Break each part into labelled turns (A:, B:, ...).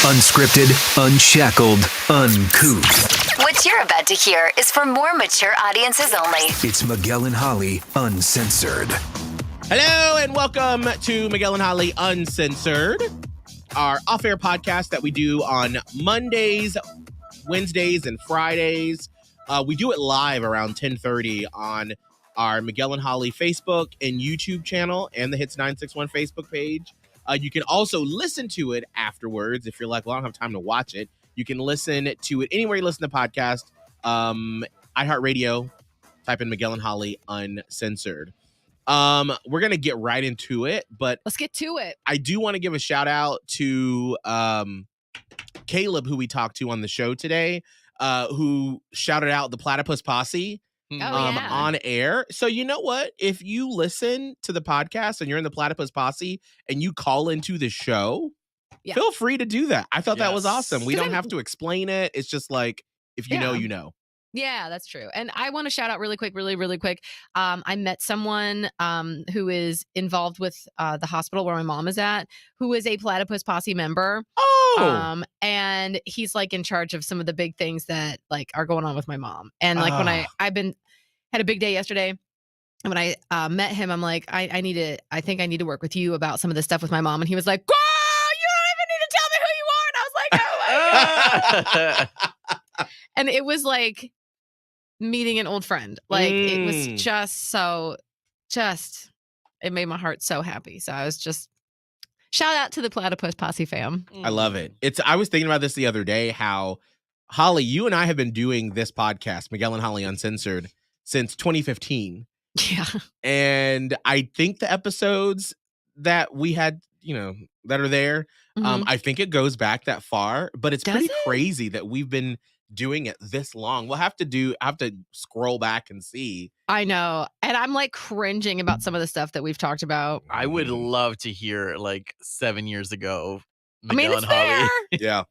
A: Unscripted, unshackled, uncouth.
B: What you're about to hear is for more mature audiences only.
A: It's Miguel and Holly, Uncensored.
C: Hello and welcome to Miguel and Holly Uncensored, our off-air podcast that we do on Mondays, Wednesdays, and Fridays. We do it live around 10:30 on our Miguel and Holly Facebook and YouTube channel and the Hits 961 Facebook page. You can also listen to it afterwards if you're like, well, I don't have time to watch it. You can listen to it anywhere you listen to podcasts. iHeartRadio, type in Miguel and Holly Uncensored. We're going to get right into it, but
D: let's get to it.
C: I do want to give a shout out to Caleb, who we talked to on the show today, who shouted out the Platypus Posse. On air. So you know what? If you listen to the podcast and you're in the Platypus Posse and you call into the show, feel free to do that. I thought that was awesome. We don't have to explain it. It's just like, if you know, you know.
D: Yeah, that's true. And I want to shout out really quick. I met someone who is involved with the hospital where my mom is at, who is a Platypus Posse member. And he's like in charge of some of the big things that like are going on with my mom. And like when I had a big day yesterday, and when I met him, I'm like, I think I need to work with you about some of the stuff with my mom. And he was like, girl, you don't even need to tell me who you are. And I was like, oh my God. And it was like meeting an old friend. Like it was it made my heart so happy. So I was just shout out to the Platypus Posse fam.
C: I love it. I was thinking about this the other day, how Holly, you and I have been doing this podcast, Miguel and Holly Uncensored, since 2015.
D: Yeah.
C: And I think the episodes that we had, that are there, I think it goes back that far, but it's pretty crazy that we've been doing it this long. I have to scroll back and see.
D: I know. And I'm like cringing about some of the stuff that we've talked about.
E: I would love to hear like 7 years ago.
D: Miguel and Holly.
C: Yeah.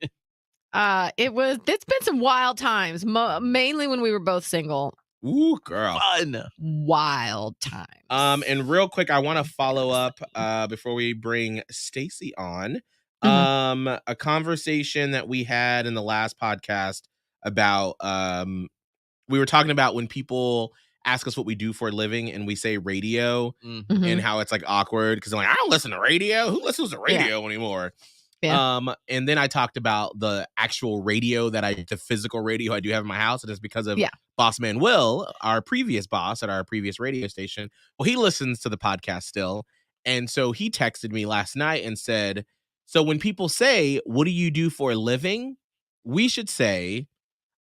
D: It's been some wild times, mainly when we were both single.
C: Ooh, girl.
E: Fun.
D: Wild times.
C: And real quick, I want to follow up before we bring Stacy on. A conversation that we had in the last podcast about we were talking about when people ask us what we do for a living and we say radio and how it's like awkward because I'm like, I don't listen to radio. Who listens to radio anymore? Yeah. And then I talked about the actual radio the physical radio I do have in my house. And it's because of Boss Man Will, our previous boss at our previous radio station. Well, he listens to the podcast still. And so he texted me last night and said, so when people say, what do you do for a living? We should say,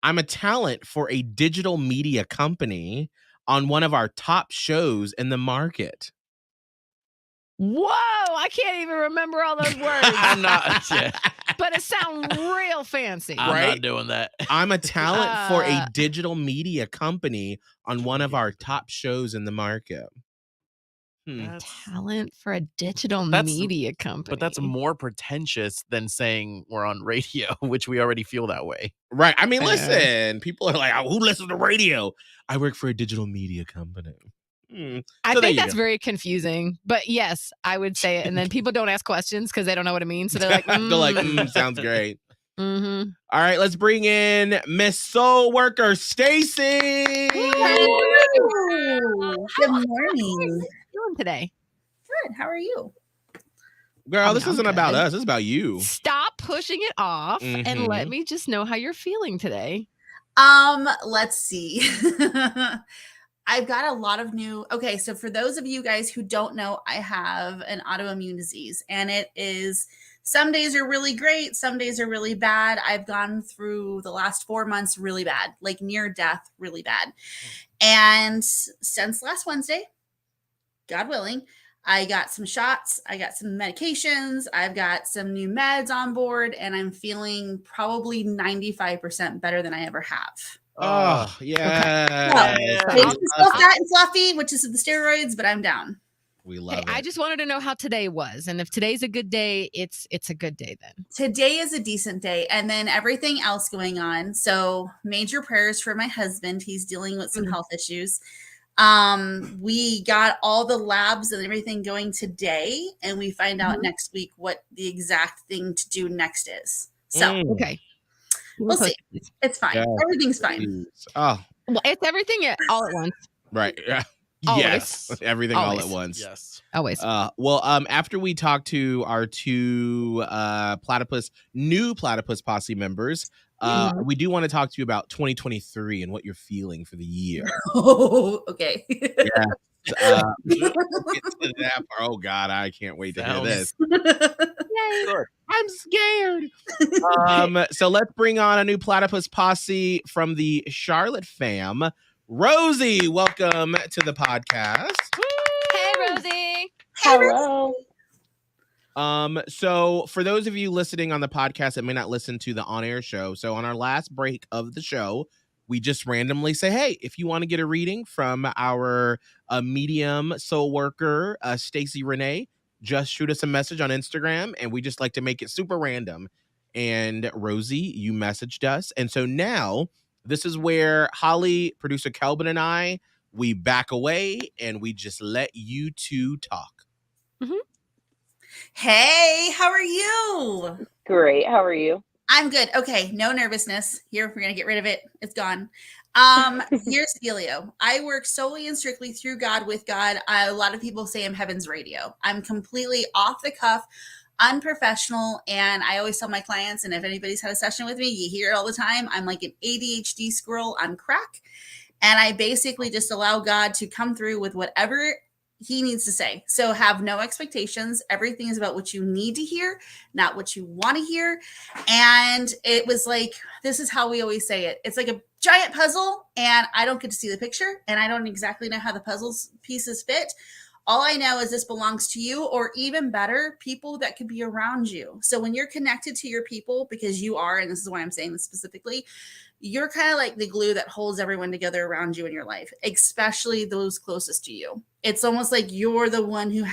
C: I'm a talent for a digital media company on one of our top shows in the market.
D: Whoa, I can't even remember all those words.
E: I'm not. Yeah.
D: But it sounds real fancy.
E: I'm not doing that.
C: I'm a talent for a digital media company on one of our top shows in the market.
D: Talent for a digital media company.
E: But that's more pretentious than saying we're on radio, which we already feel that way.
C: Right. I mean, listen, people are like, who listens to radio? I work for a digital media company.
D: I think that's very confusing, but yes, I would say it. And then people don't ask questions because they don't know what it means. So they're like,
C: they're like, sounds great. All right, let's bring in Miss Soul Worker Stacy.
F: Good morning.
D: How are you doing today?
F: Good. How are you?
C: Girl, this isn't about us. This is about you.
D: Stop pushing it off and let me just know how you're feeling today.
F: Let's see. I've got a lot of okay, so for those of you guys who don't know, I have an autoimmune disease, and it is, some days are really great, some days are really bad. I've gone through the last 4 months really bad, like near death, really bad. And since last Wednesday, God willing, I got some shots, I got some medications, I've got some new meds on board, and I'm feeling probably 95% better than I ever have.
C: Oh, yeah.
F: It's still fat and fluffy, which is the steroids, but I'm down.
C: We love it.
D: I just wanted to know how today was. And if today's a good day, it's a good day then.
F: Today is a decent day. And then everything else going on. So major prayers for my husband. He's dealing with some health issues. We got all the labs and everything going today, and we find out next week what the exact thing to do next is. So
D: Okay.
F: we'll see. It's fine.
C: Yeah.
F: Everything's fine.
C: Jeez. Oh,
D: Well, it's everything all at once.
C: right. Yeah.
D: Always.
C: Yes. Everything all at
D: Always.
C: once.
E: Yes.
D: Always.
C: Well, after we talk to our two new Platypus Posse members, we do want to talk to you about 2023 and what you're feeling for the year.
F: Oh, okay.
C: Yeah. Let's get to that part. Oh God, I can't wait to hear this.
D: Yay.
C: I'm scared. So let's bring on a new Platypus Posse from the Charlotte fam. Rosie, welcome to the podcast.
D: Hey, Rosie.
G: Hello.
C: So for those of you listening on the podcast that may not listen to the on-air show, so on our last break of the show, we just randomly say, hey, if you want to get a reading from our medium soul worker, Stacy Renee, just shoot us a message on Instagram, and we just like to make it super random. And Rosie, you messaged us. And so now this is where Holly, producer Kelvin, and I, we back away and we just let you two talk.
F: Hey, how are you?
G: Great. How are you?
F: I'm good. Okay, no nervousness. Here, we're gonna get rid of it. It's gone. Here's the dealio. I work solely and strictly through God, with God. A lot of people say I'm heaven's radio. I'm completely off the cuff, unprofessional, and I always tell my clients, and if anybody's had a session with me, you hear it all the time, I'm like an ADHD squirrel on crack, and I basically just allow God to come through with whatever he needs to say. So have no expectations. Everything is about what you need to hear, not what you want to hear. And it was like, this is how we always say it. It's like a giant puzzle, and I don't get to see the picture, and I don't exactly know how the puzzle's pieces fit. All I know is this belongs to you, or even better, people that could be around you. So when you're connected to your people, because you are, and this is why I'm saying this specifically, you're kind of like the glue that holds everyone together around you in your life, especially those closest to you. It's almost like you're the one who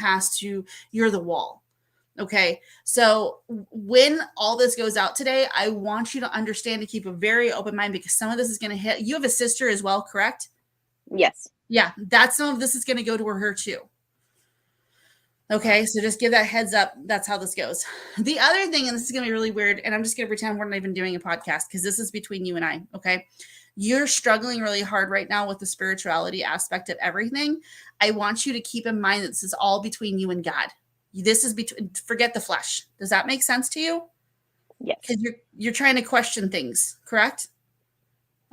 F: you're the wall. Okay. So when all this goes out today, I want you to understand to keep a very open mind, because some of this is going to hit. You have a sister as well, correct?
G: Yes.
F: Yeah. Some of this is going to go to her too. Okay, so just give that heads up. That's how this goes. The other thing, and this is going to be really weird, and I'm just going to pretend we're not even doing a podcast, because this is between you and I, okay? You're struggling really hard right now with the spirituality aspect of everything. I want you to keep in mind that this is all between you and God. This is forget the flesh. Does that make sense to you?
G: Yes.
F: Because you're trying to question things, correct?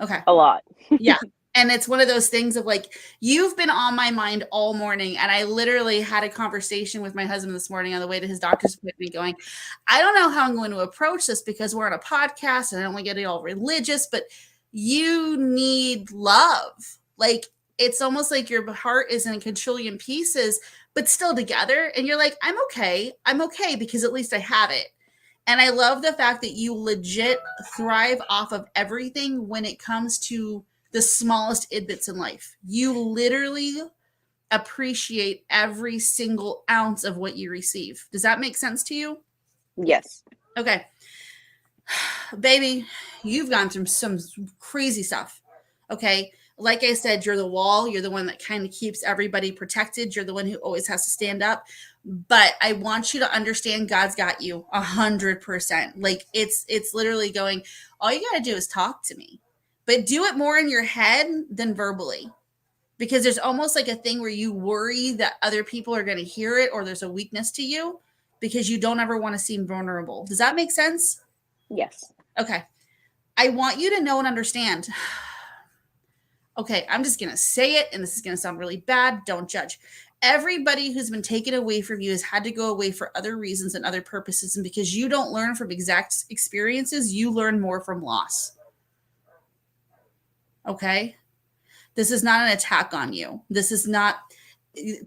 F: Okay.
G: A lot.
F: Yeah. And it's one of those things of like, you've been on my mind all morning. And I literally had a conversation with my husband this morning on the way to his doctor's appointment going, I don't know how I'm going to approach this, because we're on a podcast and I don't want to get it all religious, but you need love. Like, it's almost like your heart is in a quadrillion pieces, but still together. And you're like, I'm okay. I'm okay, because at least I have it. And I love the fact that you legit thrive off of everything when it comes to the smallest tidbits in life. You literally appreciate every single ounce of what you receive. Does that make sense to you?
G: Yes.
F: Okay. Baby, you've gone through some crazy stuff. Okay. Like I said, you're the wall. You're the one that kind of keeps everybody protected. You're the one who always has to stand up. But I want you to understand God's got you 100%. Like it's literally going, all you got to do is talk to me. But do it more in your head than verbally, because there's almost like a thing where you worry that other people are going to hear it, or there's a weakness to you because you don't ever want to seem vulnerable. Does that make sense?
G: Yes.
F: Okay. I want you to know and understand. Okay, I'm just going to say it, and this is going to sound really bad. Don't judge. Everybody who's been taken away from you has had to go away for other reasons and other purposes. And because you don't learn from exact experiences, you learn more from loss. Okay. This is not an attack on you. This is not,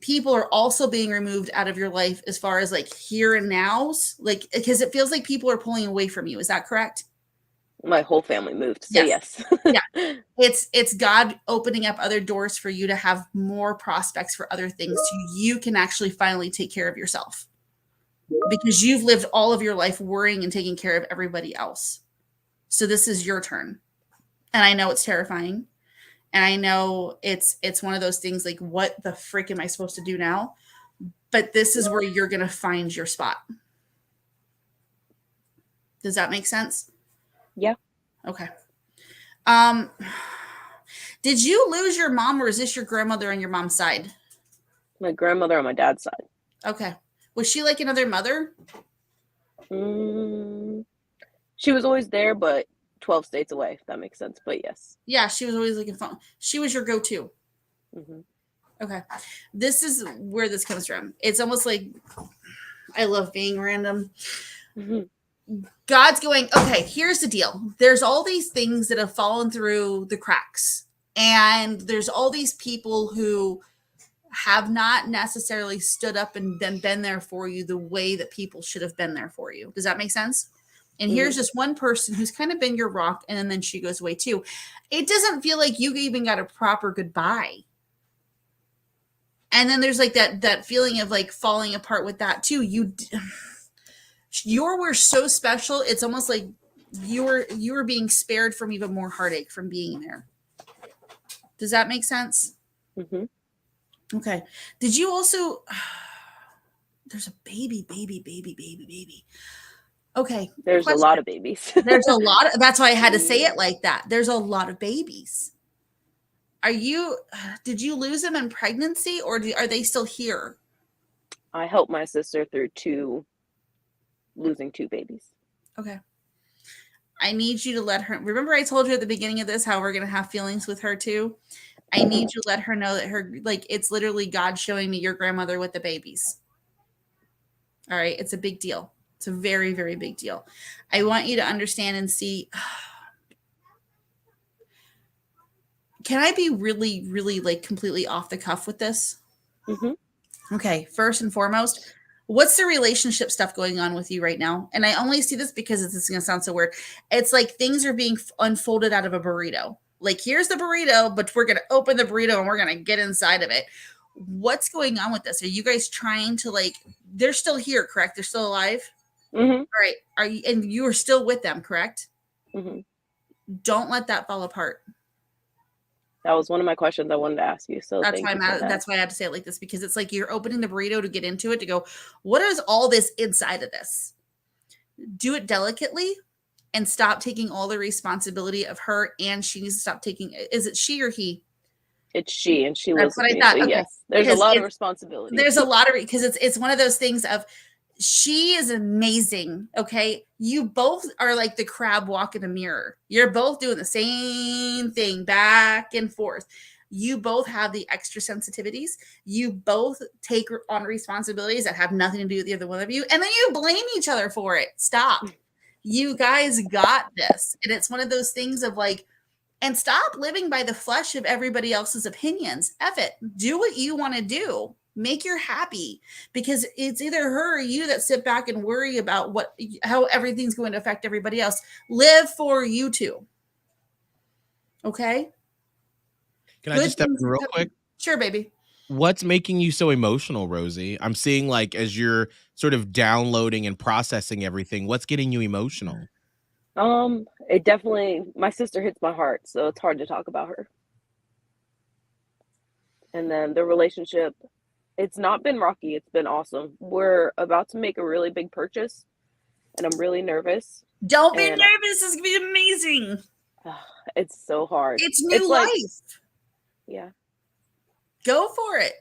F: people are also being removed out of your life as far as like here and nows, like, because it feels like people are pulling away from you. Is that correct?
G: My whole family moved. So yes.
F: Yeah. It's God opening up other doors for you to have more prospects for other things, so you can actually finally take care of yourself, because you've lived all of your life worrying and taking care of everybody else. So this is your turn. And I know it's terrifying. And I know it's one of those things like, what the frick am I supposed to do now? But this is where you're going to find your spot. Does that make sense?
G: Yeah.
F: Okay. Did you lose your mom, or is this your grandmother on your mom's side?
G: My grandmother on my dad's side.
F: Okay. Was she like another mother?
G: She was always there, but 12 states away, if that makes sense. But yes.
F: Yeah, she was always looking fun. She was your go-to.
G: Mm-hmm.
F: Okay. This is where this comes from. It's almost like, I love being random.
G: Mm-hmm.
F: God's going, okay, here's the deal. There's all these things that have fallen through the cracks. And there's all these people who have not necessarily stood up and been there for you the way that people should have been there for you. Does that make sense? And here's this one person who's kind of been your rock, and then she goes away too. It doesn't feel like you even got a proper goodbye. And then there's like that feeling of like falling apart with that too. You were so special. It's almost like you were being spared from even more heartache from being there. Does that make sense?
G: Mm-hmm.
F: Okay. Did you also? There's a baby. Okay.
G: There's a lot of babies.
F: There's a lot. That's why I had to say it like that. There's a lot of babies. Did you lose them in pregnancy, or are they still here?
G: I helped my sister through losing 2 babies.
F: Okay. I need you to let her. Remember, I told you at the beginning of this how we're going to have feelings with her too. I need you to let her know that it's literally God showing me your grandmother with the babies. All right. It's a big deal. It's a very, very big deal. I want you to understand and see. Can I be really, really like completely off the cuff with this?
G: Mm-hmm.
F: Okay. First and foremost, what's the relationship stuff going on with you right now? And I only see this because this is going to sound so weird. It's like things are being unfolded out of a burrito. Like, here's the burrito, but we're going to open the burrito and we're going to get inside of it. What's going on with this? Are you guys trying to they're still here, correct? They're still alive?
G: Mm-hmm.
F: All right. And you are still with them, correct?
G: Mm-hmm.
F: Don't let that fall apart.
G: That was one of my questions I wanted to ask you. So
F: that's why I had to say it like this, because it's like you're opening the burrito to get into it, to go, what is all this inside of this? Do it delicately and stop taking all the responsibility of her. And she needs to stop taking. Is it she or he?
G: It's she, and she lives with me.
F: So
G: okay. Yes, there's a lot of responsibility.
F: There's a lot of, because it's one of those things of, she is amazing. Okay. You both are like the crab walk in a mirror. You're both doing the same thing back and forth. You both have the extra sensitivities. You both take on responsibilities that have nothing to do with the other one of you. And then you blame each other for it. Stop. You guys got this. And it's one of those things of like, and stop living by the flesh of everybody else's opinions. F it. Do what you want to do. Make her happy, because it's either her or you that sit back and worry about how everything's going to affect everybody else. Live for you two. Okay.
C: Can I just step in real quick?
F: Sure, baby.
C: What's making you so emotional, Rosie? I'm seeing as you're sort of downloading and processing everything, what's getting you emotional?
G: It definitely, my sister hits my heart, so it's hard to talk about her. And then the relationship, it's not been rocky. It's been awesome. We're about to make a really big purchase, and I'm really nervous.
F: Don't be nervous. It's going to be amazing.
G: It's so hard.
F: It's new life.
G: Yeah.
F: Go for it.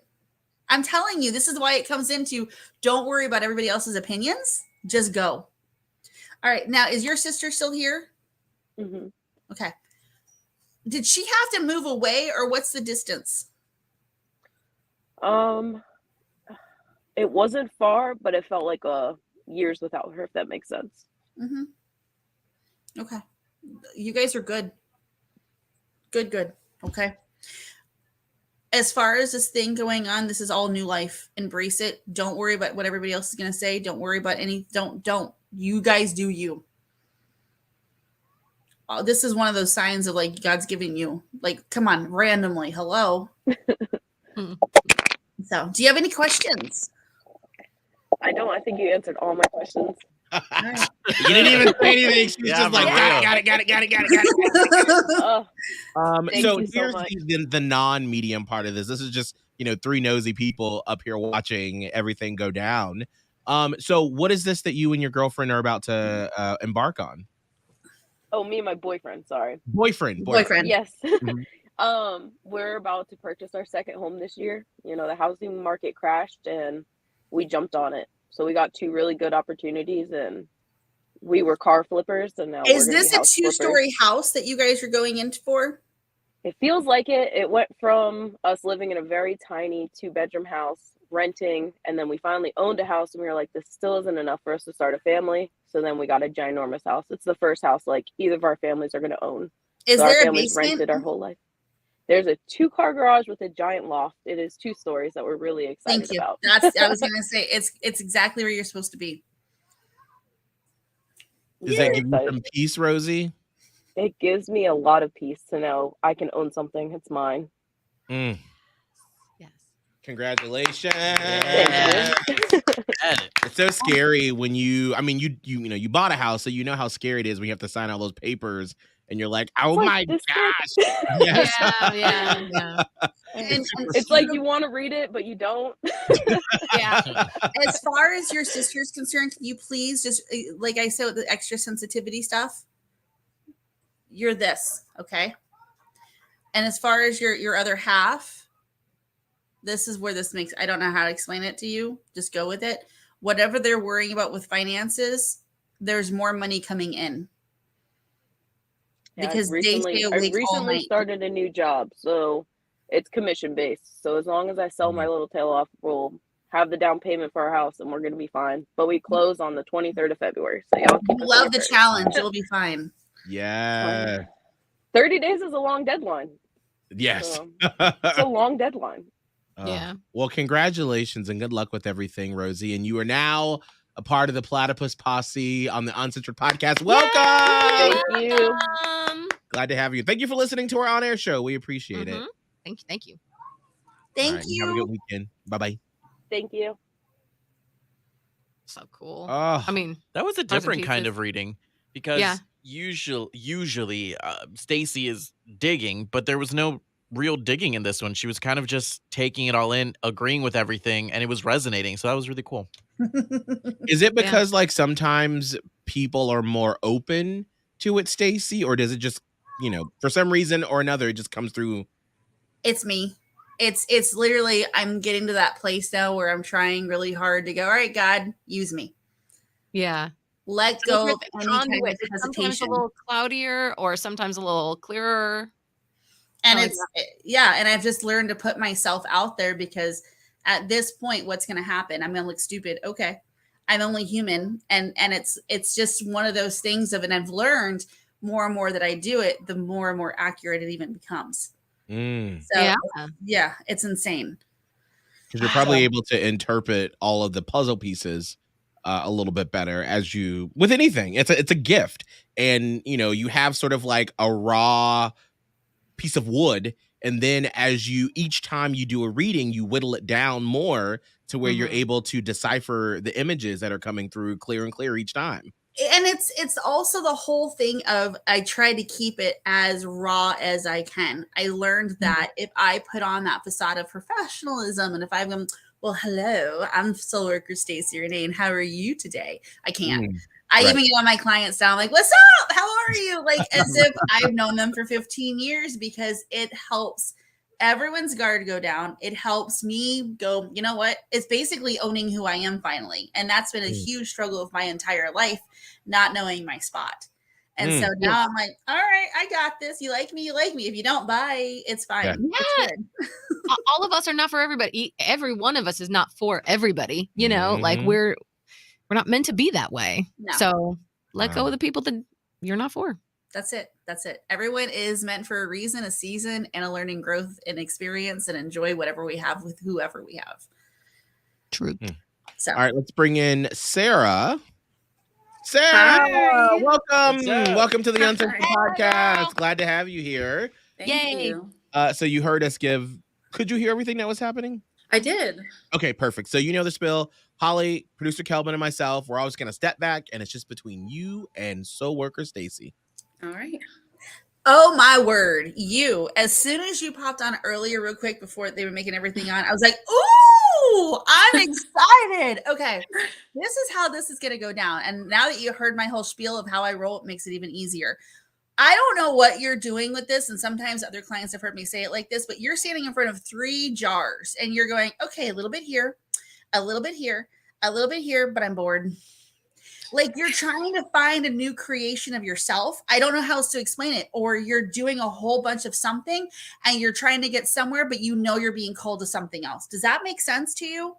F: I'm telling you, this is why it comes into, don't worry about everybody else's opinions. Just go. All right. Now, is your sister still here?
G: Mm-hmm.
F: Okay. Did she have to move away, or what's the distance?
G: It wasn't far, but it felt like years without her, if that makes sense.
F: Mm-hmm. Okay. You guys are good. Good. Okay. As far as this thing going on, this is all new life. Embrace it. Don't worry about what everybody else is going to say. Don't worry about don't. You guys do you. This is one of those signs of God's giving you, come on, randomly. Hello. So, do you have any questions?
G: I don't. I think you answered all my questions.
F: Right.
C: You didn't even say anything. She was just got it. So here's the non-medium part of this. This is just 3 nosy people up here watching everything go down. So what is this that you and your girlfriend are about to embark on?
G: Oh, me and my boyfriend. Sorry.
C: Boyfriend.
G: Yes.
C: Mhm.
G: We're about to purchase our second home this year. You know, the housing market crashed and we jumped on it. So we got 2 really good opportunities, and we were car flippers, and now we're
F: Is
G: gonna be
F: this a
G: house flippers.
F: 2-story house that you guys are going in for?
G: It feels like it. It went from us living in a very tiny 2-bedroom house, renting, and then we finally owned a house, and we were like, this still isn't enough for us to start a family. So then we got a ginormous house. It's the first house like either of our families are going to own.
F: Is
G: So our
F: there a
G: family's
F: basement?
G: rented our whole life. There's a 2-car garage with a giant loft. It is 2 stories that we're really excited
F: Thank you.
G: about.
F: I was gonna say it's exactly where you're supposed to be.
C: Does that give you some peace, Rosie?
G: It gives me a lot of peace to know I can own something. It's mine.
C: Mm.
D: Yes.
C: Congratulations.
G: Thank you.
C: It's so scary when you bought a house, so you know how scary it is when you have to sign all those papers and you're like, oh my gosh. Yes.
D: Yeah.
F: And
G: It's like you want to read it, but you don't.
D: Yeah.
F: as far as your sister's concerned, can you please just, like I said, with the extra sensitivity stuff, you're this, okay? And as far as your other half, this is where this makes, I don't know how to explain it to you. Just go with it. Whatever they're worrying about with finances, there's more money coming in.
G: Yeah,
F: Because
G: I recently started a new job, so it's commission based. So as long as I sell my little tail off, we'll have the down payment for our house, and we're gonna be fine. But we close on the 23rd of February, so y'all keep us
F: love
G: on
F: the
G: your
F: challenge. You'll be fine.
C: Yeah.
G: 30 days is a long deadline.
C: Yes.
G: So it's a long deadline.
D: Yeah.
C: Well, congratulations and good luck with everything, Rosie. And you are now a part of the Platypus Posse on the Uncensored podcast. Welcome.
G: Thank you.
C: Glad to have you. Thank you for listening to our on-air show. We appreciate it.
D: Thank you. Thank you.
F: Thank
C: All right,
F: you.
C: Have a good weekend. Bye-bye.
G: Thank you.
D: So cool.
C: Oh,
D: I mean,
E: That was a different kind
D: pieces.
E: of reading because
D: Yeah.
E: usually Stacy is digging, but there was no real digging in this one. She was kind of just taking it all in, agreeing with everything, and it was resonating. So that was really cool.
C: is it because like sometimes people are more open to it, Stacy, or does it just, for some reason or another, it just comes through?
F: It's me. It's literally, I'm getting to that place now where I'm trying really hard to go, all right, God, use me.
D: Yeah.
F: Let go of any kind of
D: Sometimes a
F: hesitation.
D: little cloudier or sometimes a little clearer.
F: And
D: like
F: and I've just learned to put myself out there, because at this point, what's going to happen? I'm going to look stupid. Okay. I'm only human. And it's just one of those things and I've learned more and more that I do it, the more and more accurate it even becomes. So yeah, it's insane.
C: Because you're probably able to interpret all of the puzzle pieces a little bit better as you, with anything. It's a gift. And, you have sort of like a raw piece of wood. And then each time you do a reading, you whittle it down more to where you're able to decipher the images that are coming through clear and clear each time.
F: And it's also the whole thing of, I try to keep it as raw as I can. I learned that if I put on that facade of professionalism, and if I'm going, well, hello, I'm Soul Worker Stacy Renee, and how are you today? I can't. I even get on my clients down like, what's up? How are you? Like as if I've known them for 15 years, because it helps everyone's guard go down. It helps me go, you know what? It's basically owning who I am finally. And that's been a huge struggle of my entire life, not knowing my spot. And so now I'm like, all right, I got this. You like me, you like me. If you don't buy, it's fine.
D: Yeah.
F: It's good.
D: All of us are not for everybody. Every one of us is not for everybody. Like we're not meant to be that way.
F: No.
D: So let go of the people that you're not for.
F: That's it. Everyone is meant for a reason, a season, and a learning, growth, and experience, and enjoy whatever we have with whoever we have.
D: True.
F: So,
C: all right, let's bring in Sarah. Sarah,
F: hi.
C: welcome to the Uncensored podcast. Glad to have you here.
F: Thank you.
C: So you heard us could you hear everything that was happening?
F: I did.
C: Okay, perfect. So you know the spill. Holly, producer Kelvin, and myself, we're always going to step back, and it's just between you and Soul Worker Stacy.
F: All right. Oh my word. As soon as you popped on earlier real quick before they were making everything on, I was like, Ooh, I'm excited. Okay. This is how this is going to go down. And now that you heard my whole spiel of how I roll, it makes it even easier. I don't know what you're doing with this. And sometimes other clients have heard me say it like this, but you're standing in front of 3 jars and you're going, okay, a little bit here, a little bit here, a little bit here, but I'm bored. Like you're trying to find a new creation of yourself. I don't know how else to explain it. Or you're doing a whole bunch of something and you're trying to get somewhere, but you know you're being called to something else. Does that make sense to you?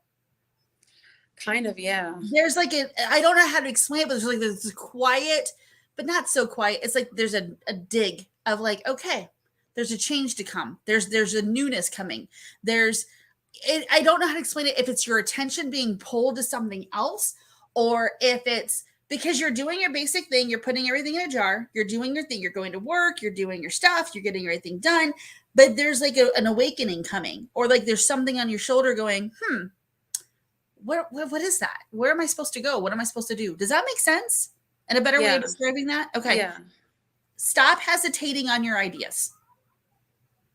H: Kind of, yeah.
F: There's like I don't know how to explain it, but there's like this quiet, but not so quiet. It's like there's a dig of like, okay, there's a change to come. There's a newness coming. I don't know how to explain it. If it's your attention being pulled to something else, or if it's because you're doing your basic thing, you're putting everything in a jar, you're doing your thing, you're going to work, you're doing your stuff, you're getting everything done, but there's like an awakening coming, or like there's something on your shoulder going, what is that? Where am I supposed to go? What am I supposed to do? Does that make sense? And a better way of describing that? Okay.
H: Yeah.
F: Stop hesitating on your ideas.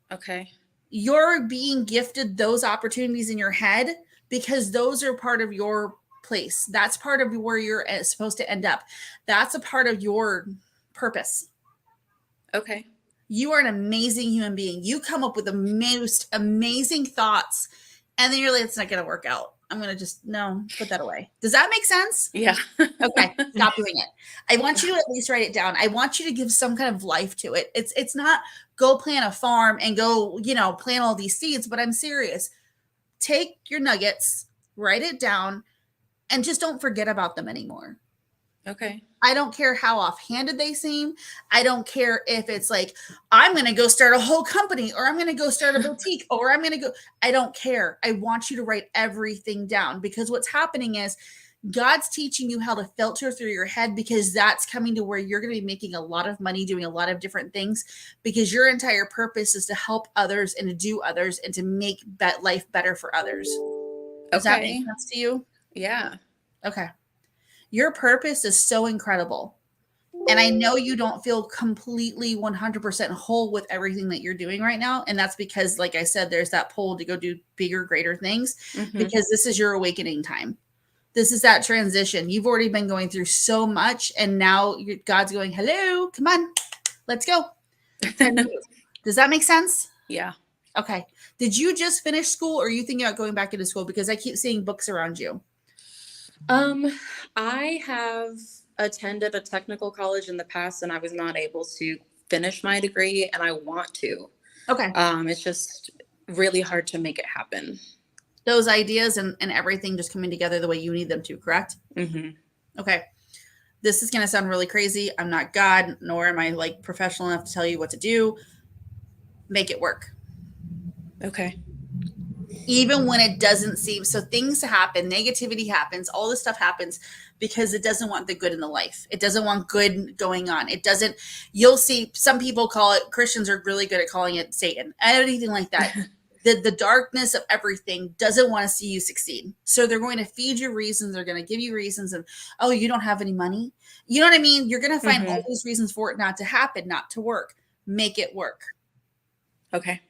H: Okay.
F: You're being gifted those opportunities in your head because those are part of your place. That's part of where you're supposed to end up. That's a part of your purpose.
H: Okay.
F: You are an amazing human being. You come up with the most amazing thoughts, and then you're like, it's not going to work out. I'm going to just, no, put that away. Does that make sense?
H: Yeah.
F: Okay. Stop doing it. I want you to at least write it down. I want you to give some kind of life to it. It's not go plant a farm and go, plant all these seeds, but I'm serious. Take your nuggets, write it down, and just don't forget about them anymore.
H: Okay.
F: I don't care how offhanded they seem. I don't care if it's like, I'm going to go start a whole company, or I'm going to go start a boutique, or I'm going to go. I don't care. I want you to write everything down, because what's happening is God's teaching you how to filter through your head, because that's coming to where you're going to be making a lot of money doing a lot of different things, because your entire purpose is to help others and to do others and to make life better for others. Does that make sense to you?
H: Yeah.
F: Okay. Your purpose is so incredible. And I know you don't feel completely 100% whole with everything that you're doing right now. And that's because, like I said, there's that pull to go do bigger, greater things, because this is your awakening time. This is that transition. You've already been going through so much. And now God's going, hello, come on, let's go. Does that make sense?
H: Yeah.
F: Okay. Did you just finish school, or are you thinking about going back into school? Because I keep seeing books around you.
H: I have attended a technical college in the past, and I was not able to finish my degree, and I want to.
F: Okay.
H: It's just really hard to make it happen.
F: Those ideas and everything just coming together the way you need them to, correct?
H: Mm-hmm.
F: Okay. This is going to sound really crazy. I'm not God, nor am I like professional enough to tell you what to do. Make it work.
H: Okay.
F: Even when it doesn't seem, so things happen, negativity happens, all this stuff happens because it doesn't want the good in the life. It doesn't want good going on. It doesn't, you'll see some people call it, Christians are really good at calling it Satan, anything like that. The darkness of everything doesn't want to see you succeed. So they're going to feed you reasons. They're going to give you reasons of, oh, you don't have any money. You know what I mean? You're going to find all these reasons for it not to happen, not to work. Make it work.
H: Okay.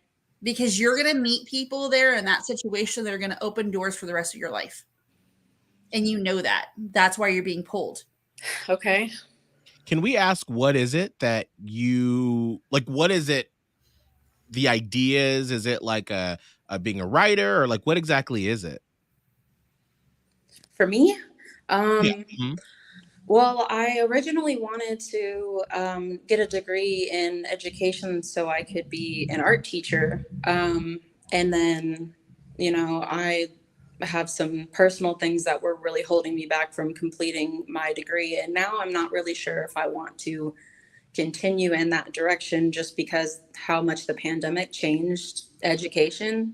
F: Because you're going to meet people there in that situation that are going to open doors for the rest of your life. And you know that. That's why you're being pulled.
H: Okay.
C: Can we ask, what is it that you, like, what is it, the ideas? Is it like a being a writer, or like, what exactly is it?
H: For me?
C: Yeah.
H: Well, I originally wanted to get a degree in education so I could be an art teacher. And then, I have some personal things that were really holding me back from completing my degree. And now I'm not really sure if I want to continue in that direction, just because how much the pandemic changed education.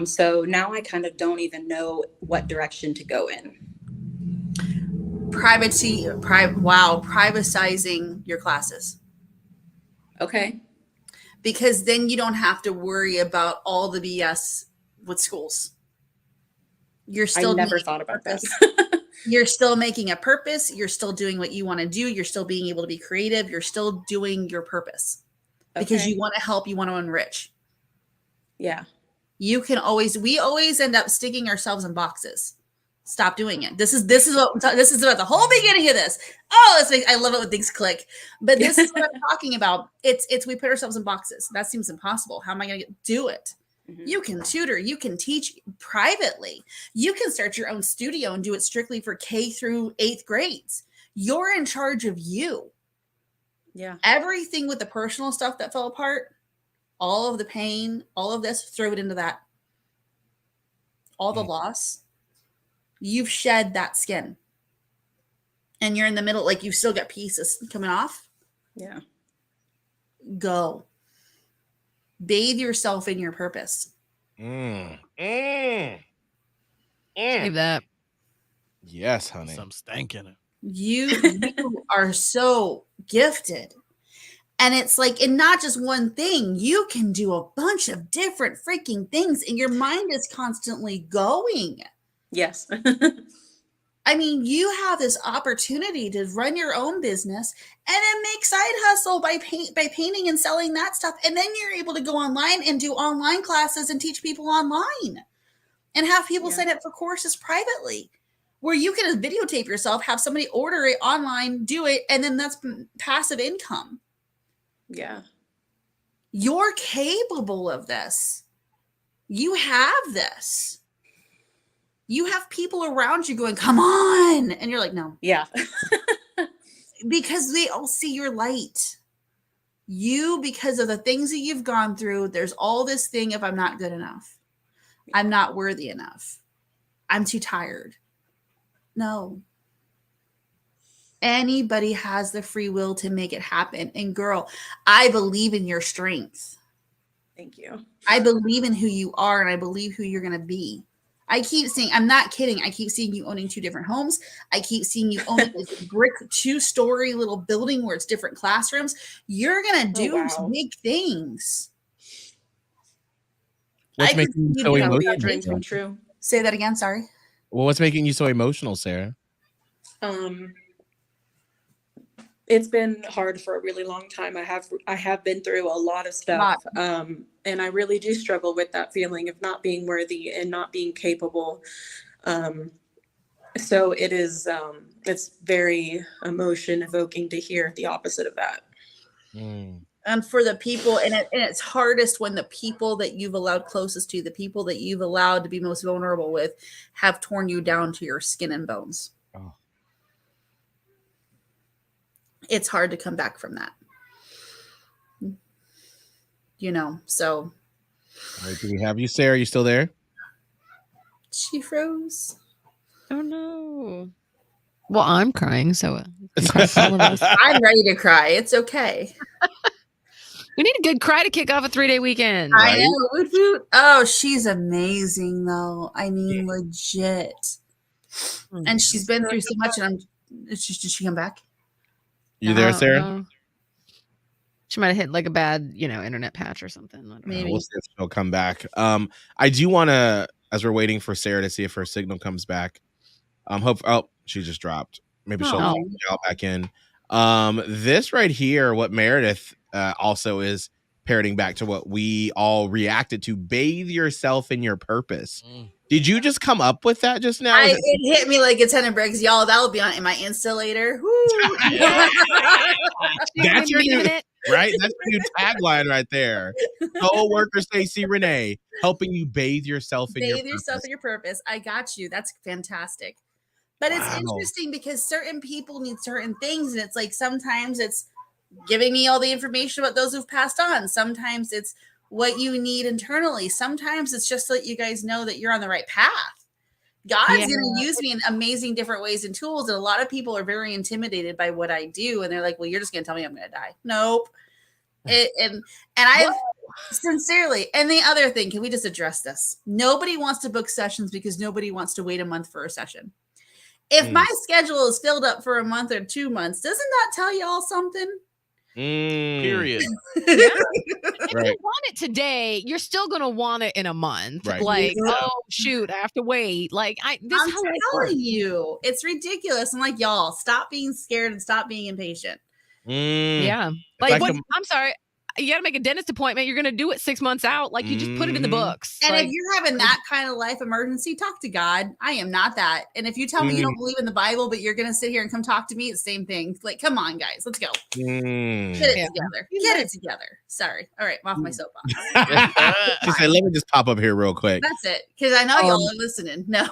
H: So now I kind of don't even know what direction to go in. Privatizing your classes. Okay. Because then you don't have to worry about all the BS with schools. You're still, I never thought about that. You're still making a purpose. You're still doing what you want to do. You're still being able to be creative. You're still doing your purpose because you want to help, you want to enrich. Yeah.
F: we always end up sticking ourselves in boxes. Stop doing it. This is about the whole beginning of this. Oh, I love it when things click. But this is what I'm talking about. It's we put ourselves in boxes. That seems impossible. How am I going to do it? Mm-hmm. You can tutor. You can teach privately. You can start your own studio and do it strictly for K through 8th grades. You're in charge of you.
H: Yeah.
F: Everything with the personal stuff that fell apart, all of the pain, all of this, throw it into that. All the loss, you've shed that skin. And you're in the middle, like you've still got pieces coming off.
H: Yeah.
F: Go. Bathe yourself in your purpose.
D: Save that.
C: Yes, honey.
E: Some stank in it.
F: You are so gifted. And it's like, and not just one thing, you can do a bunch of different freaking things and your mind is constantly going.
H: Yes.
F: I mean, you have this opportunity to run your own business and then make side hustle by painting and selling that stuff. And then you're able to go online and do online classes and teach people online and have people sign up for courses privately where you can videotape yourself, have somebody order it online, do it, and then that's passive income.
H: Yeah.
F: You're capable of this. You have this. You have people around you going, come on. And you're like, no.
H: Yeah.
F: Because they all see your light. You, because of the things that you've gone through, there's all this thing of I'm not good enough. I'm not worthy enough. I'm too tired. No. Anybody has the free will to make it happen. And girl, I believe in your strength.
H: Thank you.
F: I believe in who you are and I believe who you're going to be. I keep seeing, I'm not kidding. I keep seeing you owning 2 different homes. I keep seeing you owning this brick 2-story little building where it's different classrooms. You're going to do big things.
C: What's making you so emotional?
H: Be a dream come true.
F: Say that again. Sorry.
C: Well, what's making you so emotional, Sarah?
H: It's been hard for a really long time. I have been through a lot of stuff. And I really do struggle with that feeling of not being worthy and not being capable. So it is, it's very emotion evoking to hear the opposite of that.
F: And for the people, and it's hardest when the people that you've allowed closest to, the people that you've allowed to be most vulnerable with, have torn you down to your skin and bones.
C: Oh.
F: It's hard to come back from that. You know, so.
C: Wait, do we have you, Sarah? You still there?
F: She froze.
D: Oh, no. Well, I'm crying, so all of us.
F: I'm ready to cry. It's okay.
D: We need a good cry to kick off a 3-day weekend.
F: I know. Woot, woot. Oh, she's amazing, though. I mean, legit. And she's been through so much. And did she come back?
C: You there, Sarah?
D: No. She might have hit like a bad, internet patch or something.
F: Maybe.
C: We'll see if she'll come back. I do want to, as we're waiting for Sarah to see if her signal comes back. She just dropped. Maybe she'll dial back in. This right here, what Meredith also is parroting back to what we all reacted to. Bathe yourself in your purpose. Did you just come up with that just now?
F: It hit me like a ton of bricks, y'all. That'll be on in my Insta later.
C: That's your new, right? That's your new tagline right there. Worker Stacy Renee, helping you bathe yourself in your
F: purpose. I got you. That's fantastic. But it's interesting because certain people need certain things, and it's like sometimes it's giving me all the information about those who've passed on. Sometimes it's what you need internally. Sometimes it's just to let you guys know that you're on the right path. God's going to use me in amazing different ways and tools. And a lot of people are very intimidated by what I do. And they're like, well, you're just going to tell me I'm going to die. Nope. And I sincerely, and the other thing, can we just address this? Nobody wants to book sessions because nobody wants to wait a month for a session. If my schedule is filled up for a month or 2 months, doesn't that tell y'all something?
E: Period.
D: If you want it today, you're still gonna want it in a month.
C: Right.
D: Like, oh shoot, I have to wait. Like, I'm
F: telling you, it's ridiculous. I'm like, y'all, stop being scared and stop being impatient.
D: Yeah. Like, I'm sorry. you got to make a dentist appointment. You're going to do it 6 months out. Like, you just put it in the books.
F: And
D: like,
F: if you're having that kind of life emergency, talk to God. I am not that. And if you tell me you don't believe in the Bible, but you're going to sit here and come talk to me, it's the same thing. Like, come on, guys, let's go. Get it together. Get it together. Sorry. All right, I'm off my soapbox.
C: She said, let me just pop up here real quick.
F: That's it. Because I know y'all are listening. No.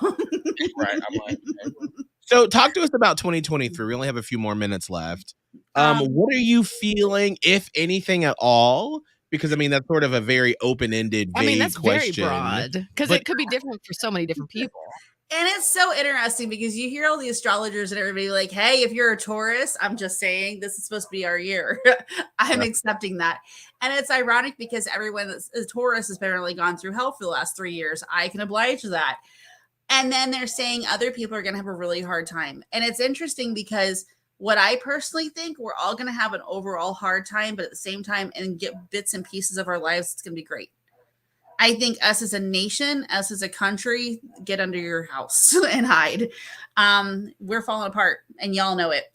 C: Right. I'm like, okay. So talk to us about 2023. We only have a few more minutes left. What are you feeling, if anything at all? Because I mean, that's sort of a very open-ended, vague
D: that's
C: question.
D: very broad because it could be different for so many different people.
F: And it's so interesting because you hear all the astrologers and everybody like, hey, if you're a Taurus, I'm just saying this is supposed to be our year. I'm accepting that. And it's ironic because everyone that's a Taurus has apparently gone through hell for the last 3 years. I can oblige to that. And then they're saying other people are going to have a really hard time. And it's interesting because what I personally think, we're all going to have an overall hard time, but at the same time, and get bits and pieces of our lives, it's going to be great. I think us as a nation, us as a country, get under your house and hide. We're falling apart, and y'all know it.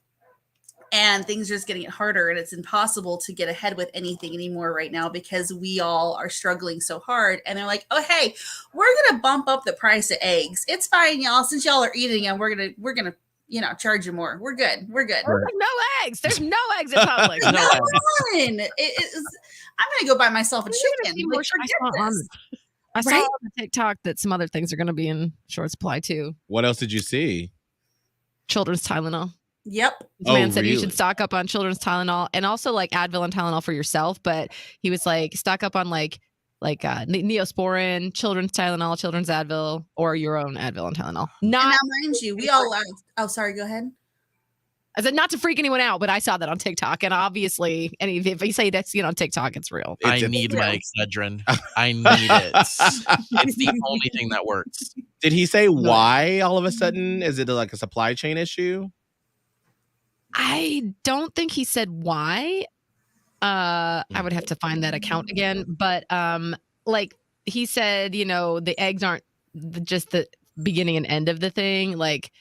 F: And things are just getting harder, and it's impossible to get ahead with anything anymore right now because we all are struggling so hard. And they're like, oh, hey, we're going to bump up the price of eggs. It's fine, y'all. Since y'all are eating them, we're going to, charge you more. We're good. We're good.
D: There's no eggs. There's no eggs in public.
F: No one. I'm going to go buy myself a chicken.
D: I saw on TikTok that some other things are going to be in short supply too.
C: What else did you see?
D: Children's Tylenol.
F: Yep.
D: This man said you should stock up on children's Tylenol and also like Advil and Tylenol for yourself. But he was like, stock up on like Neosporin, children's Tylenol, children's Advil, or your own Advil and Tylenol.
F: Now, mind you, we all oh, sorry, go ahead.
D: I said not to freak anyone out, but I saw that on TikTok, and obviously, if you say that's on TikTok, it's real.
E: I need my Excedrin. I need it. It's the only thing that works.
C: Did he say why all of a sudden? Is it like a supply chain issue?
D: I don't think he said why. I would have to find that account again, but like he said, the eggs aren't just the beginning and end of the thing. Like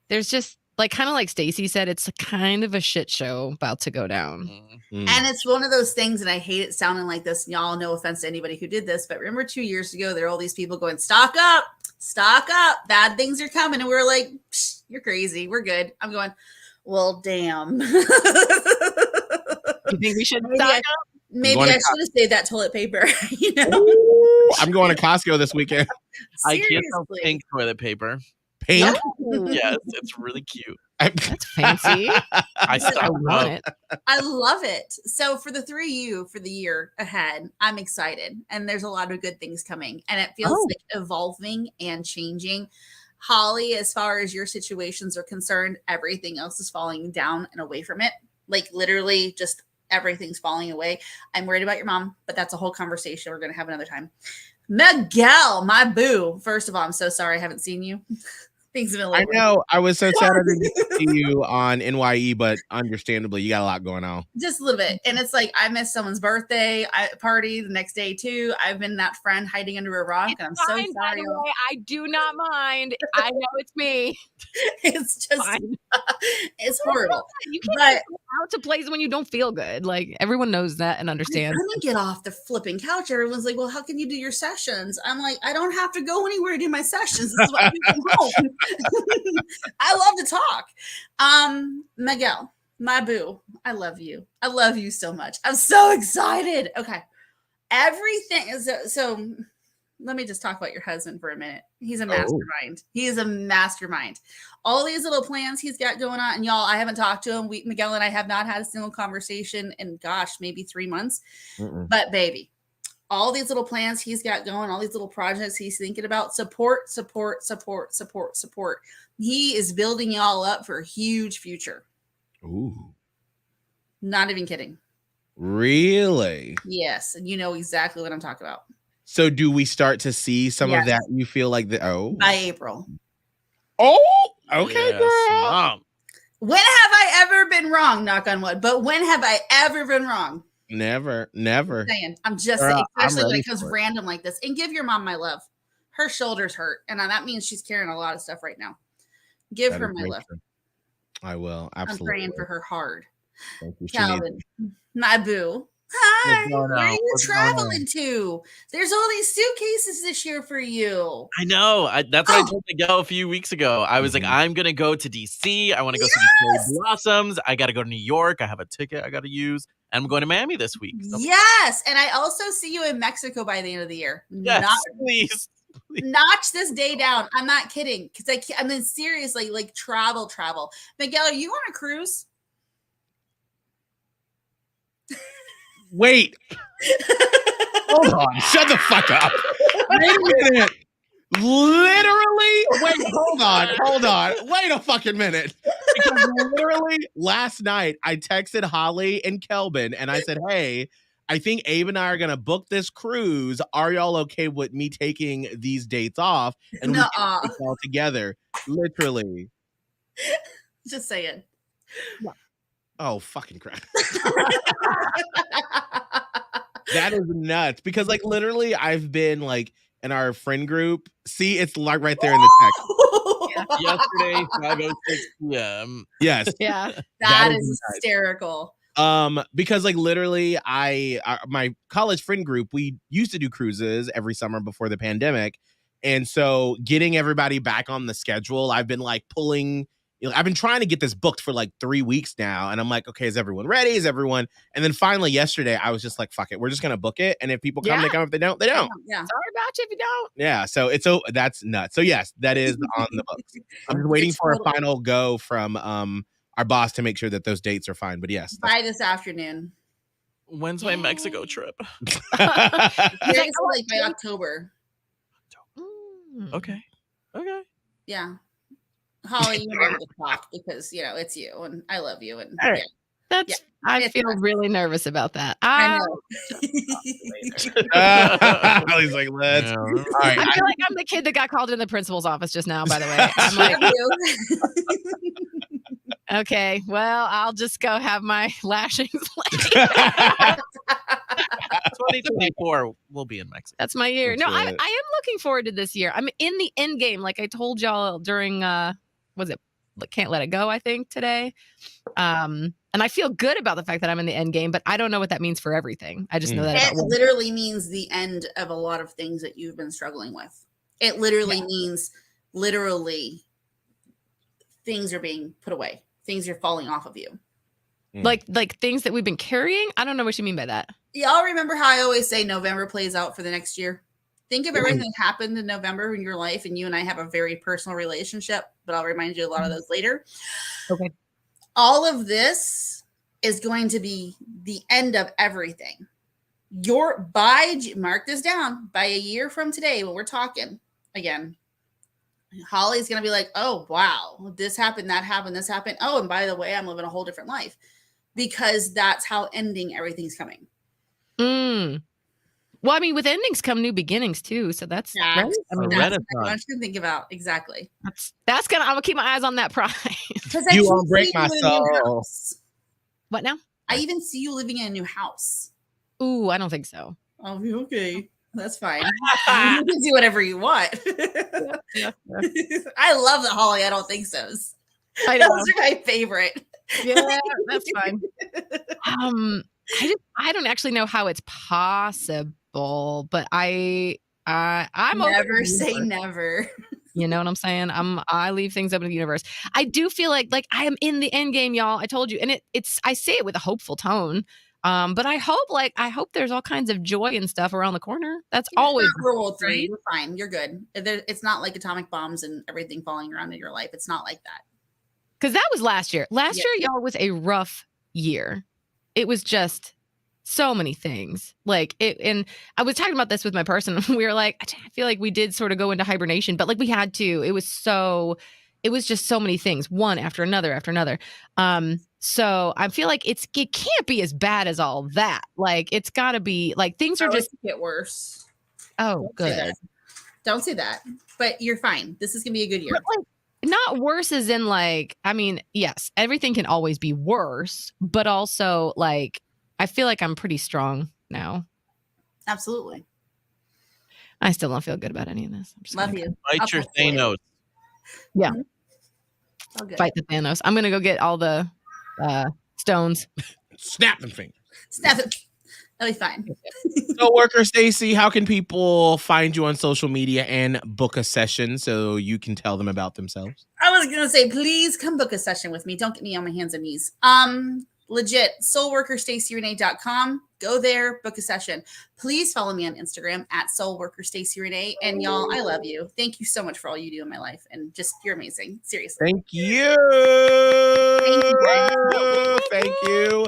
D: there's just like kind of like Stacy said, it's kind of a shit show about to go down.
F: And it's one of those things, and I hate it sounding like this. Y'all, no offense to anybody who did this, but remember 2 years ago, there were all these people going, stock up, bad things are coming. And we were like, you're crazy. We're good. I'm going, well, damn.
D: You think we should stock up?
F: Maybe I should have saved that toilet paper.
C: Ooh, I'm going to Costco this weekend.
E: I can't sell pink toilet paper.
C: Pink?
E: Yes, it's really cute.
D: That's fancy.
E: I
D: want it.
F: I love it. So for the three of you for the year ahead, I'm excited. And there's a lot of good things coming. And it feels like evolving and changing. Holly, as far as your situations are concerned, everything else is falling down and away from it. Like literally just everything's falling away. I'm worried about your mom, but that's a whole conversation we're going to have another time. Miguel, my boo. First of all, I'm so sorry I haven't seen you. Things have been
C: I know. I was so sad I didn't get to see you on NYE, but understandably, you got a lot going on.
F: Just a little bit. And it's like I missed someone's birthday party the next day too. I've been that friend hiding under a rock. And I'm so sorry.
D: By the way, I do not mind. I know it's me.
F: It's just it's horrible.
D: You can't go out to places when you don't feel good. Like everyone knows that and understands.
F: I'm gonna get off the flipping couch. Everyone's like, well, how can you do your sessions? I'm like, I don't have to go anywhere to do my sessions. This is what I do from home. I love to talk. Miguel, my boo, I love you. I love you so much. I'm so excited. Okay. Everything is so let me just talk about your husband for a minute. He's a mastermind. He is a mastermind. All these little plans he's got going on, and y'all, I haven't talked to him. Miguel and I have not had a single conversation in maybe 3 months. But baby, all these little plans he's got going, all these little projects he's thinking about, support. He is building y'all up for a huge future.
C: Ooh.
F: Not even kidding.
C: Really?
F: Yes. And you know exactly what I'm talking about.
C: So do we start to see some of that? You feel like
F: by April.
C: Oh, okay, girl.
E: Mom.
F: When have I ever been wrong? Knock on wood. But when have I ever been wrong?
C: Never.
F: I'm just saying, especially when it comes random like this. And give your mom my love. Her shoulders hurt, and that means she's carrying a lot of stuff right now. Give her my love.
C: I will. Absolutely.
F: I'm praying for her hard.
C: Thank you.
F: Calvin, my boo. Hi,
E: going
F: where are
E: on?
F: you
E: What's going on?
F: traveling to? There's all these suitcases this year for you.
E: I know. That's what I
F: Oh.
E: told Miguel a few weeks ago. I was like,
C: Mhm.
E: I'm going to go to DC. I want to go see the cherry blossoms. I got to go to New York. I have a ticket I got to use. And I'm going to Miami this week. So
F: Yes, and I also see you in Mexico by the end of the year.
E: yes, please.
F: Notch this day down. I'm not kidding, because I mean seriously, like travel. Miguel, are you on a cruise?
C: Wait. Hold on. Shut the fuck up. Wait a minute. Literally? Wait, hold on. Wait a fucking minute. Because literally last night I texted Holly and Kelvin and I said, hey, I think Abe and I are gonna book this cruise. Are y'all okay with me taking these dates off and we can take all together? Literally.
F: Just saying.
C: Oh, fucking crap. That is nuts because like literally I've been like in our friend group. See, it's like right there in the text.
E: Yesterday, 5:06 p.m.
C: Yes.
D: Yeah.
F: that is hysterical.
C: Because like literally my college friend group, we used to do cruises every summer before the pandemic. And so getting everybody back on the schedule, I've been like pulling, I've been trying to get this booked for like 3 weeks now. And I'm like, okay, is everyone ready? Is everyone? And then finally yesterday, I was just like, fuck it. We're just going to book it. And if people come, they come. If they don't, they don't.
F: Yeah.
D: Sorry about you if you don't.
C: Yeah. So that's nuts. So yes, that is on the books. I'm just waiting for a final go from our boss to make sure that those dates are fine. But yes.
F: By this afternoon.
E: When's my Mexico trip?
F: Like by October.
E: Okay.
F: Yeah. Holly, you know to talk because it's you and I love you and
D: right. I feel really nervous about that.
F: I know.
C: Holly's like, let's.
E: Yeah.
C: All right.
D: I feel like I'm the kid that got called in the principal's office just now, by the way. I'm like, okay, well, I'll just go have my lashings laid.
E: 2024 will be in Mexico.
D: That's my year.
C: That's
D: No, I
C: it.
D: am looking forward to this year. I'm in the end game, like I told y'all during was it Can't Let It Go, I think, today. And I feel good about the fact that I'm in the end game, but I don't know what that means for everything. I just know that
F: it literally means the end of a lot of things that you've been struggling with. It literally means things are being put away. Things are falling off of you.
D: Like things that we've been carrying. I don't know what you mean by that.
F: Y'all remember how I always say November plays out for the next year? Think of everything that happened in November in your life, and you and I have a very personal relationship, but I'll remind you a lot of those later.
D: Okay.
F: All of this is going to be the end of everything. Mark this down, by a year from today, when we're talking again, Holly's going to be like, oh, wow, this happened, that happened, this happened. Oh, and by the way, I'm living a whole different life, because that's how ending everything's coming.
D: Well, I mean, with endings come new beginnings too. So that's right. I mean,
F: that's what I should think about. Exactly.
D: I'm gonna keep my eyes on that prize.
C: You won't break my soul.
D: What now?
F: I even see you living in a new house.
D: Ooh, I don't think so.
F: Oh, okay. That's fine. You can do whatever you want. I love the Holly. I don't think so.
D: I know.
F: Those are my favorite.
D: Yeah, that's fine. I don't actually know how it's possible, but I'm
F: never say never.
D: You know what I'm saying? I leave things up in the universe. I do feel like I am in the end game, y'all. I told you, and I say it with a hopeful tone. But I hope there's all kinds of joy and stuff around the corner. That's always
F: World War III. You're fine. You're good. It's not like atomic bombs and everything falling around in your life. It's not like that.
D: Because that was last year. Last year, y'all, was a rough year. It was just so many things. And I was talking about this with my person. We were like, I feel like we did sort of go into hibernation, but we had to. It was just so many things, one after another after another. So I feel like it can't be as bad as all that. It's got to be things are just
F: get worse.
D: Oh, good.
F: Don't say that. But you're fine. This is gonna be a good year.
D: Not worse as in yes, everything can always be worse, but also I feel like I'm pretty strong now.
F: Absolutely.
D: I still don't feel good about any of this.
F: Love you.
E: Fight your Thanos.
D: Yeah.
F: Okay.
D: Fight the Thanos. I'm gonna go get all the stones.
C: Snap them fingers.
F: Snap it. That'll be fine.
C: So, Worker Stacy, how can people find you on social media and book a session so you can tell them about themselves?
F: I was gonna say, please come book a session with me. Don't get me on my hands and knees. Legit, soulworkerstacyrenee.com. Go there, book a session. Please follow me on Instagram at soulworkerstacyrenee. And y'all, I love you. Thank you so much for all you do in my life. And just, you're amazing. Seriously.
C: Thank you.
F: Thank you, guys.
C: Thank you.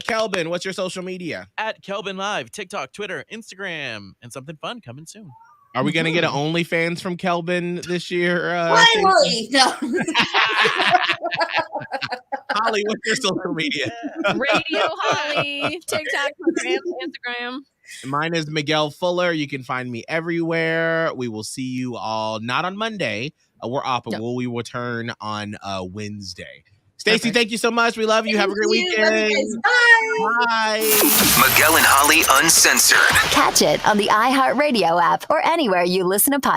C: Kelvin, what's your social media?
E: At Kelvin Live, TikTok, Twitter, Instagram, and something fun coming soon.
C: Are we going to get an OnlyFans from Kelvin this year?
F: Finally! No.
C: Holly, what's your social media?
D: Radio Holly, TikTok, Twitter, and Instagram.
C: Mine is Miguel Fuller. You can find me everywhere. We will see you all, not on Monday. We're off, but we will return on Wednesday. Stacy, thank you so much. We love you. Have a great weekend.
F: Love you guys.
C: Bye.
A: Miguel and Holly Uncensored.
B: Catch it on the iHeartRadio app or anywhere you listen to podcasts.